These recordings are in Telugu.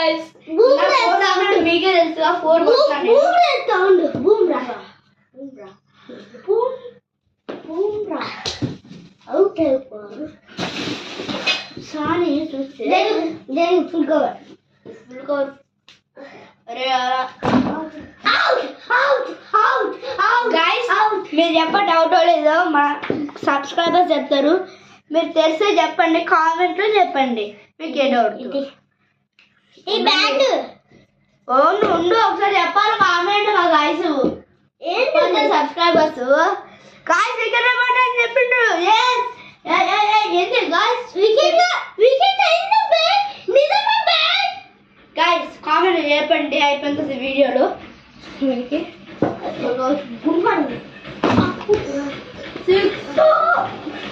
guys. మీకే తెలుసు 4 కొట్టాను. బూమ్రా అవుట్ అయిపోయారు. సానీ చూస్తే ఫుల్ కవర్ అరే గైస్ మీరు చెప్పండి అవుట్ లేదో మా సబ్స్క్రైబర్స్ చెప్తారు. మీరు తెలిస్తే చెప్పండి, కామెంట్లో చెప్పండి మీకు ఏ డౌట్. ఈ బ్యాట్ ఉండు ఒకసారి చెప్పాలి కామెంట్ మా గాయస్ ఏంటి సబ్స్క్రైబర్స్. గాయస్ వికెట్ అని చెప్పిండు. ఏంటి గాయస్ వికెట్ అయింది నిజమే బ్యాట్. గాయస్ కామెంట్ చెప్పండి అయిపోయింది వీడియోలో.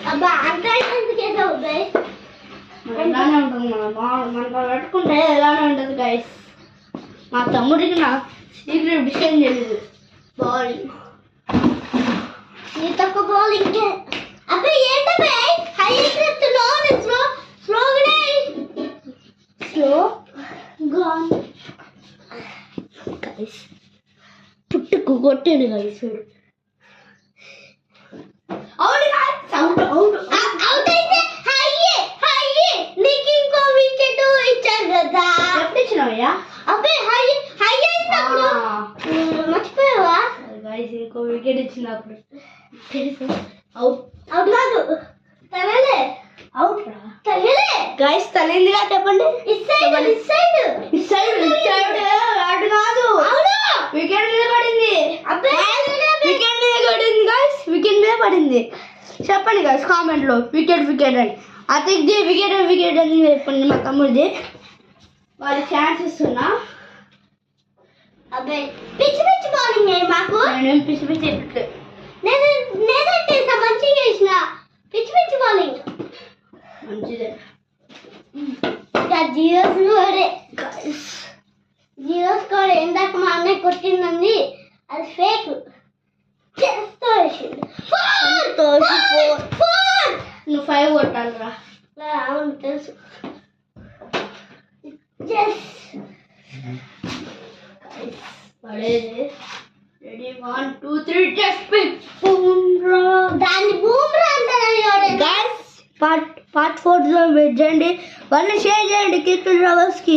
అబ్బా అంత ఎందుకు ఎలానే ఉంటుంది మనకు పెట్టుకుంటే ఎలానే ఉంటుంది గైస్. మా తమ్ముడికి నా సీక్రెట్ విషయం తెలియదు. బౌలింగ్ ఈ తక్కువ బౌలింగ్ అబ్బా ఏంటబ్బే హైలైట్ చెప్తున్నావు. స్లో గాన్ గైస్ పుట్టుకు కొట్టాడు గైస్. అవుట్ అయితే హయ్యే నీకు ఇంకో వికెట్ ఇచ్చారు కదా. ఎప్పుడిచ్చినావయ్యా? అబ్బే హయ్యే అయినప్పుడు మర్చిపోయావా గైస్? ఇంకో వికెట్ ఇచ్చినప్పుడు తెలుసు. అవుట్ కాదు తగలే. అవుట్ రా తగలే గైస్. తగిలిందిగా చెప్పండి. ఇటు సైడ్ అటు కాదు. అవును వికెట్ మీద పడింది. అబ్బే వికెట్ మీద పడింది గైస్. వికెట్ మీద పడింది. చెప్పండి గైస్ కామెంట్లో వికెట్ అని. అతిక్ది వికెట్ అని చెప్పండి మా తమ్ముడిది. వాళ్ళకి ఛాన్స్ ఇస్తున్నా. అబ్బే పిచ్చి బౌలింగ్ మాకు. నేను పిచ్చి చెప్పట్లేదు. నేనంటే మంచిగా చేసిన పిచ్చి బౌలింగ్ మంచిదే. జీరో స్కోర్ ఇందాక మా అన్నయ్య కొట్టిందండి అది ఫేక్. నువ్వు 5 కొట్టాలిరా. అవును తెలుసు. పడేది. Ready 1 2 3 just pitch. బూమ్రా. దాన్ని బూమ్రా అంటారు గైస్. పార్ట్ 4 లో వెయిట్ చేయండి. వాళ్ళని షేర్ చేయండి. కిక్ లవర్స్ కి